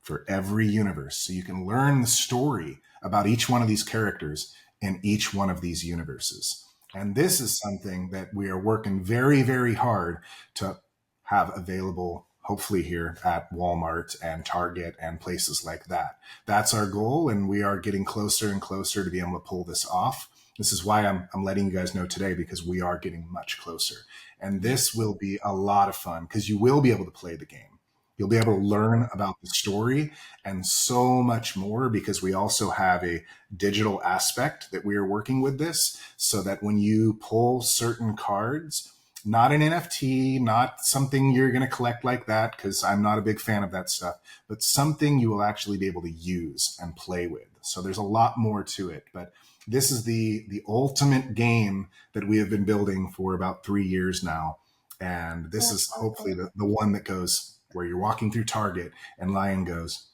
for every universe. So you can learn the story about each one of these characters in each one of these universes. And this is something that we are working very, very hard to have available, hopefully here at Walmart and Target and places like that. That's our goal, and we are getting closer and closer to be able to pull this off. This is why I'm letting you guys know today, because we are getting much closer. And this will be a lot of fun because you will be able to play the game. You'll be able to learn about the story and so much more, because we also have a digital aspect that we are working with this, so that when you pull certain cards, not an NFT, not something you're going to collect like that, because I'm not a big fan of that stuff, but something you will actually be able to use and play with. So there's a lot more to it, but this is the ultimate game that we have been building for about 3 years now. And this is hopefully the one that goes where you're walking through Target and Lion goes,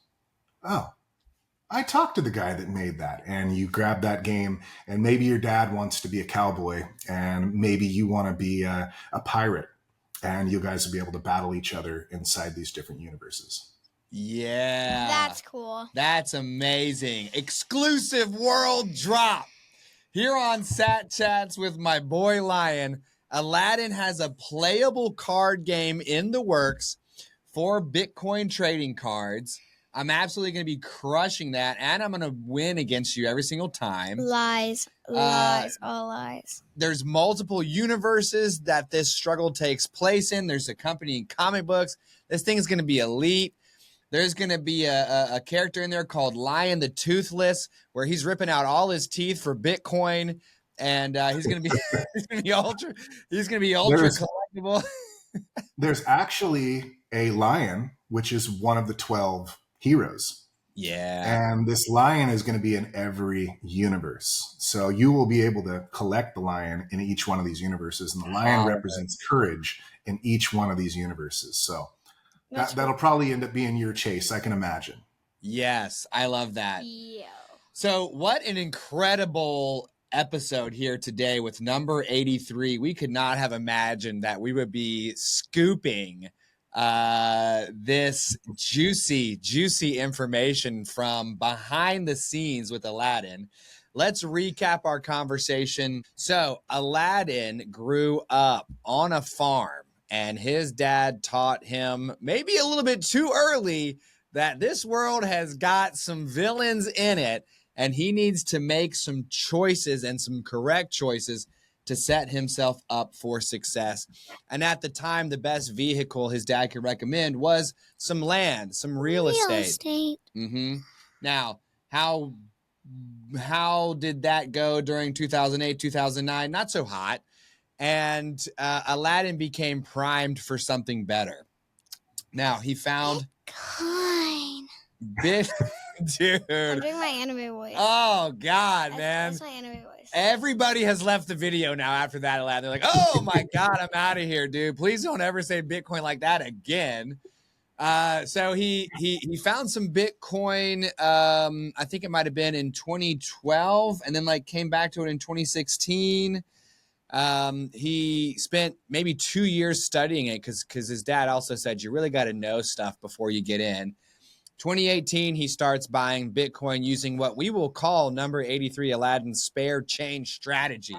oh, I talked to the guy that made that. And you grab that game, and maybe your dad wants to be a cowboy, and maybe you want to be a pirate, and you guys will be able to battle each other inside these different universes. Yeah. That's cool. That's amazing. Exclusive world drop. Here on Sat Chats with my boy Lion, Aladdin has a playable card game in the works for Bitcoin trading cards. I'm absolutely going to be crushing that, and I'm going to win against you every single time. Lies, all lies. There's multiple universes that this struggle takes place in. There's accompanying comic books. This thing is going to be elite. There's going to be a character in there called Lion the Toothless, where he's ripping out all his teeth for Bitcoin, and he's going to be ultra collectible. There's actually a lion, which is one of the 12 heroes. Yeah. And this lion is going to be in every universe. So you will be able to collect the lion in each one of these universes. And the lion represents courage in each one of these universes. So that'll probably end up being your chase, I can imagine. Yes, I love that. Yeah. So what an incredible episode here today with number 83. We could not have imagined that we would be scooping this juicy information from behind the scenes with Aladdin. Let's recap our conversation. So Aladdin grew up on a farm, and his dad taught him, maybe a little bit too early, that this world has got some villains in it, and he needs to make some choices, and some correct choices, to set himself up for success. And at the time, the best vehicle his dad could recommend was some land, some real estate. Mm-hmm. Now, how did that go during 2008, 2009? Not so hot. And Aladdin became primed for something better. Now, he found... Dude. I'm doing my anime voice. Oh, God, man. That's my anime voice. Everybody has left the video now after that, Aladdin. They're like, oh, my God, I'm out of here, dude. Please don't ever say Bitcoin like that again. So he found some Bitcoin, I think it might have been in 2012, and then like came back to it in 2016. He spent maybe 2 years studying it because his dad also said you really got to know stuff before you get in. 2018, he starts buying Bitcoin using what we will call number 83 Aladdin's spare change strategy.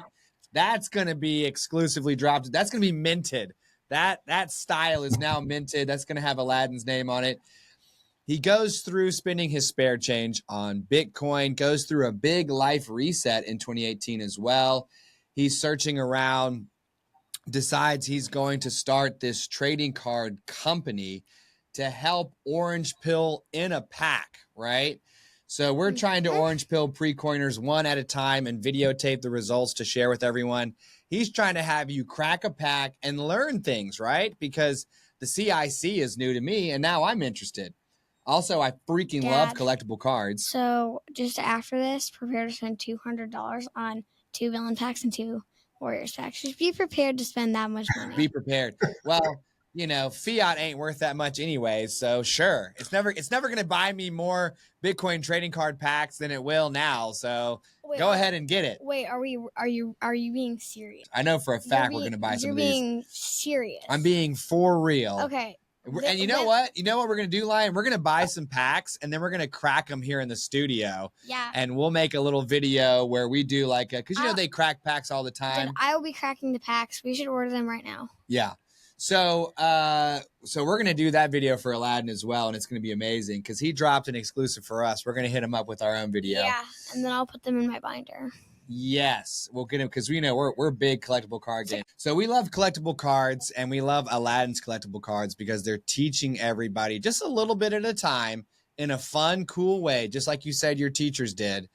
That's going to be exclusively dropped. That's going to be minted. That style is now minted. That's going to have Aladdin's name on it. He goes through spending his spare change on Bitcoin, goes through a big life reset in 2018 as well. He's searching around, decides he's going to start this trading card company to help orange pill in a pack, right? So we're trying to orange pill pre-coiners one at a time and videotape the results to share with everyone. He's trying to have you crack a pack and learn things, right? Because the CIC is new to me, and now I'm interested. Also, I freaking love collectible cards. So just after this, prepare to spend $200 on 2 villain packs and 2 warriors packs. Just be prepared to spend that much money. Be prepared. Well, you know, fiat ain't worth that much anyways, so sure. It's never going to buy me more Bitcoin trading card packs than it will now. So go ahead and get it. Wait, are you being serious? I know for a fact we're going to buy some of these. You're being serious. I'm being for real. Okay. And you know what? You know what we're going to do, Lion? We're going to buy some packs, and then we're going to crack them here in the studio. Yeah. And we'll make a little video where we do like a, because, you know, they crack packs all the time. Then I will be cracking the packs. We should order them right now. Yeah. So we're going to do that video for Aladdin as well, and it's going to be amazing because he dropped an exclusive for us. We're going to hit him up with our own video. Yeah, and then I'll put them in my binder. Yes, we'll get him because we know we're big collectible card games. So we love collectible cards, and we love Aladdin's collectible cards because they're teaching everybody just a little bit at a time in a fun, cool way, just like you said your teachers did,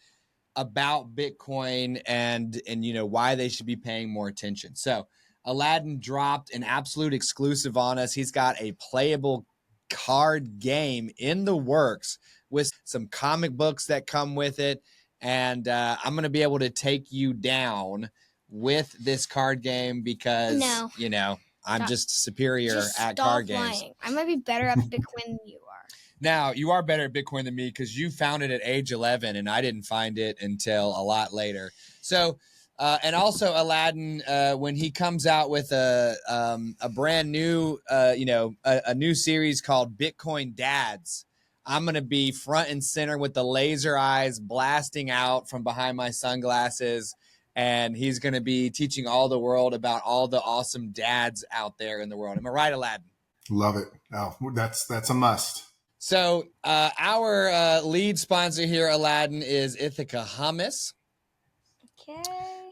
about Bitcoin and you know why they should be paying more attention. So Aladdin dropped an absolute exclusive on us. He's got a playable card game in the works with some comic books that come with it. And I'm going to be able to take you down with this card game because, you know, I'm just superior at card games. I might be better at Bitcoin than you are. Now, you are better at Bitcoin than me because you found it at age 11 and I didn't find it until a lot later. So, and also Aladdin, when he comes out with a brand new, you know, a new series called Bitcoin Dads, I'm going to be front and center with the laser eyes blasting out from behind my sunglasses. And he's going to be teaching all the world about all the awesome dads out there in the world. Am I right, Aladdin? Love it. Oh, that's a must. So our lead sponsor here, Aladdin, is Ithaca Hummus. Okay.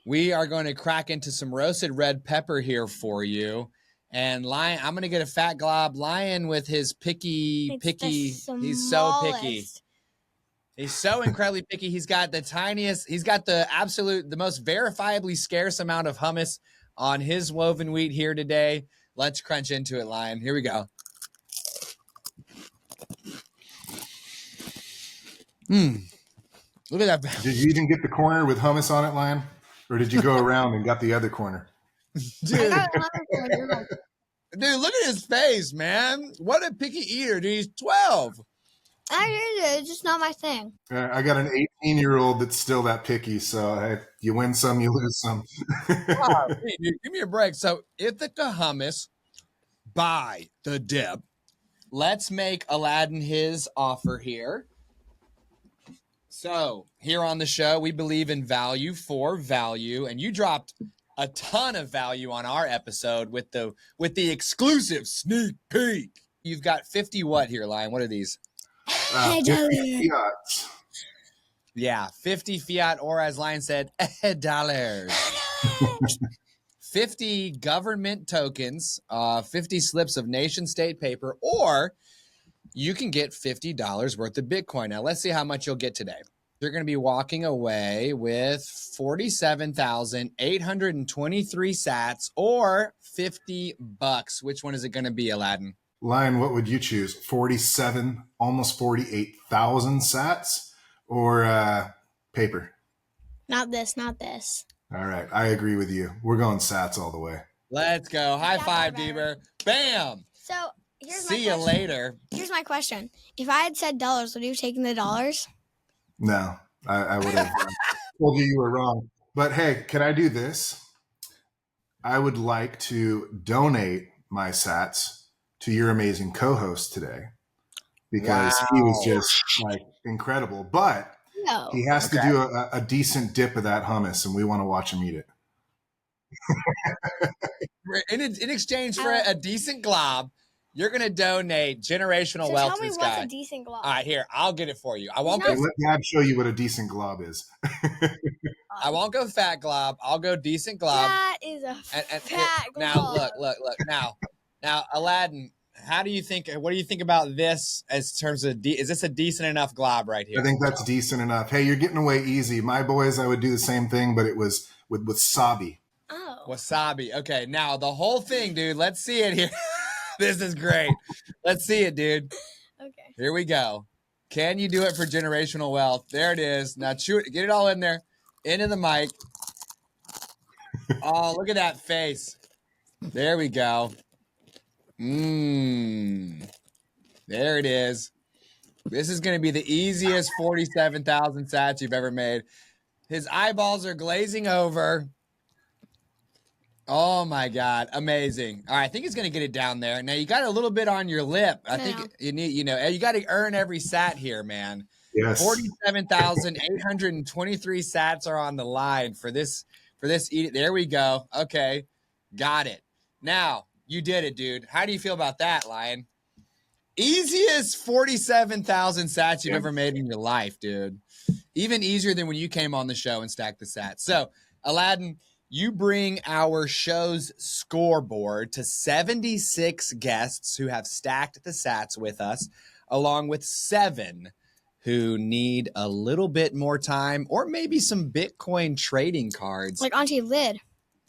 We are going to crack into some roasted red pepper here for you. And Lion, I'm going to get a fat glob. Lion with his picky. He's so picky. He's so incredibly picky. He's got the tiniest, he's got the most verifiably scarce amount of hummus on his woven wheat here today. Let's crunch into it, Lion. Here we go. Look at that. Did you even get the corner with hummus on it, Lion? Or did you go around and got the other corner? Dude, look at his face, man. What a picky eater. Dude, he's 12. It's just not my thing. I got an 18-year-old that's still that picky, so you win some, you lose some. Wow, hey, dude, give me a break. So, Ithaca Hummus by the dip. Let's make Aladdin his offer here. So, here on the show, we believe in value for value, and you dropped a ton of value on our episode with the exclusive sneak peek. You've got 50 what here, Lion? What are these? 50 fiat. Yeah, 50 fiat, or as Lion said, dollars. 50 government tokens, 50 slips of nation state paper, or you can get $50 worth of Bitcoin. Now, let's see how much you'll get today. You're going to be walking away with 47,823 sats or $50. Which one is it going to be, Aladdin? Lion, what would you choose? 47, almost 48,000 sats or paper? Not this. All right. I agree with you. We're going sats all the way. Let's go. High five, Deeber. Bam. So here's See you later. Here's my question. If I had said dollars, would you have taken the dollars? No, I would have told you were wrong. But hey, can I do this? I would like to donate my sats to your amazing co-host today because he was just like incredible. But he has to do a decent dip of that hummus, and we want to watch him eat it. In exchange for a decent glob, you're going to donate generational wealth to this guy. What's a decent glob? All right, here, I'll get it for you. I won't go. Let Dad show you what a decent glob is. I won't go fat glob. I'll go decent glob. That is a fat glob. Now, look. Now, Aladdin, what do you think about this as terms of, is this a decent enough glob right here? I think that's decent enough. Hey, you're getting away easy. My boys, I would do the same thing, but it was with wasabi. Oh. Wasabi. Okay, now the whole thing, dude. Let's see it here. This is great. Let's see it, dude. Okay. Here we go. Can you do it for generational wealth? There it is. Now chew it. Get it all in there. Into the mic. Oh, look at that face. There we go. There it is. This is going to be the easiest 47,000 sats you've ever made. His eyeballs are glazing over. Oh my God. Amazing. All right. I think he's going to get it down there. Now you got a little bit on your lip. I think you need, you got to earn every sat here, man. Yes. 47,823 sats are on the line for this. There we go. Okay. Got it. Now you did it, dude. How do you feel about that, Lion? Easiest 47,000 sats you've ever made in your life, dude. Even easier than when you came on the show and stacked the sats. So, Aladdin, you bring our show's scoreboard to 76 guests who have stacked the sats with us, along with 7 who need a little bit more time or maybe some Bitcoin trading cards. Like Auntie Lid.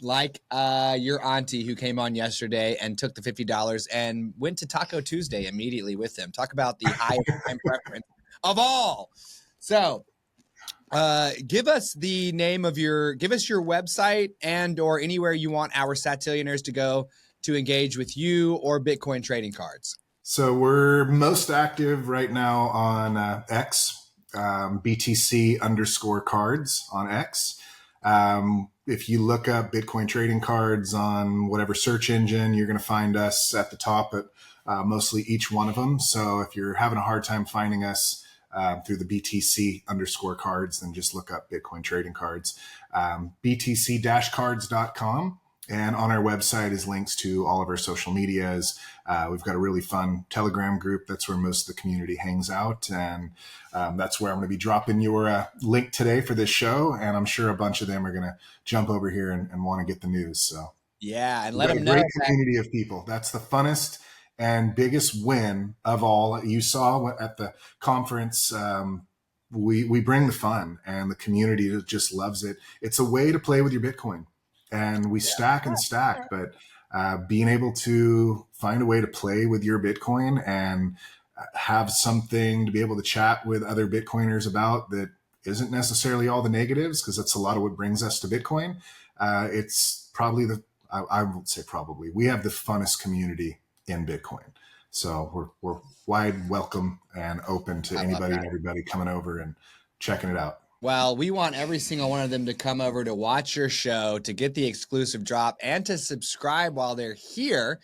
Like your auntie who came on yesterday and took the $50 and went to Taco Tuesday immediately with them. Talk about the highest time preference of all. So give us the name of your website and or anywhere you want our Satillionaires to go to engage with you or Bitcoin trading cards. So we're most active right now on X, BTC_cards on X. If you look up Bitcoin trading cards on whatever search engine, you're going to find us at the top at mostly each one of them. So if you're having a hard time finding us through the BTC_cards, then just look up Bitcoin trading cards, BTC-cards.com. And on our website is links to all of our social medias. We've got a really fun Telegram group. That's where most of the community hangs out. And that's where I'm going to be dropping your link today for this show. And I'm sure a bunch of them are going to jump over here and want to get the news. So yeah, and let them know. Great community of people. That's the funnest and biggest win of all. You saw at the conference, we bring the fun, and the community just loves it. It's a way to play with your Bitcoin. And we stack and stack, but being able to find a way to play with your Bitcoin and have something to be able to chat with other Bitcoiners about that isn't necessarily all the negatives, because that's a lot of what brings us to Bitcoin. It's probably I would say probably, we have the funnest community in Bitcoin. So we're wide welcome and open to anybody and everybody coming over and checking it out. Well, we want every single one of them to come over to watch your show, to get the exclusive drop, and to subscribe while they're here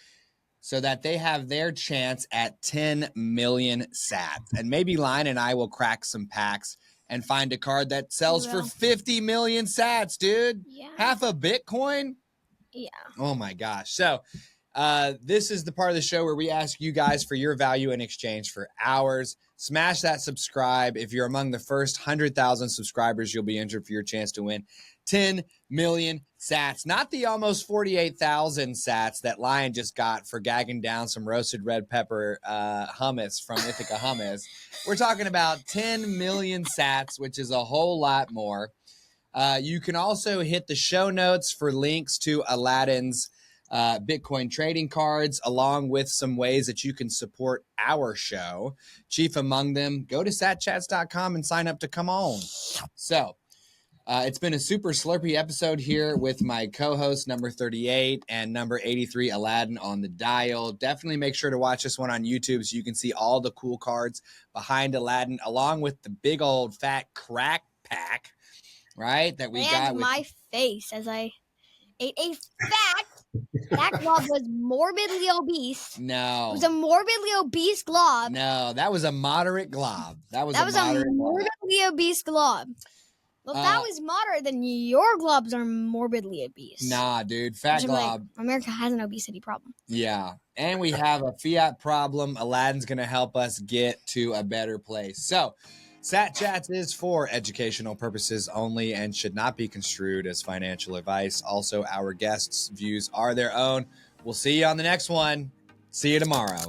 so that they have their chance at 10 million sats. And maybe Lion and I will crack some packs and find a card that sells for 50 million sats, dude. Yeah. Half a Bitcoin? Yeah. Oh, my gosh. So this is the part of the show where we ask you guys for your value in exchange for ours. Smash that subscribe. If you're among the first 100,000 subscribers, you'll be entered for your chance to win 10 million sats. Not the almost 48,000 sats that Lion just got for gagging down some roasted red pepper hummus from Ithaca Hummus. We're talking about 10 million sats, which is a whole lot more. You can also hit the show notes for links to Aladdin's Bitcoin trading cards, along with some ways that you can support our show. Chief among them, go to satchats.com and sign up to come on. So it's been a super slurpy episode here with my co-host number 38 and number 83 Aladdin on the dial. Definitely make sure to watch this one on YouTube so you can see all the cool cards behind Aladdin, along with the big old fat crack pack, right? That we got with my face as I ate a fat. That glob was morbidly obese. No. It was a morbidly obese glob. No, that was a moderate glob. That was a morbidly obese glob. Well, if that was moderate, then your globs are morbidly obese. Nah, dude. Fat glob. Like, America has an obesity problem. Yeah. And we have a fiat problem. Aladdin's going to help us get to a better place. So, Sat Chats is for educational purposes only and should not be construed as financial advice. Also, our guests' views are their own. We'll see you on the next one. See you tomorrow.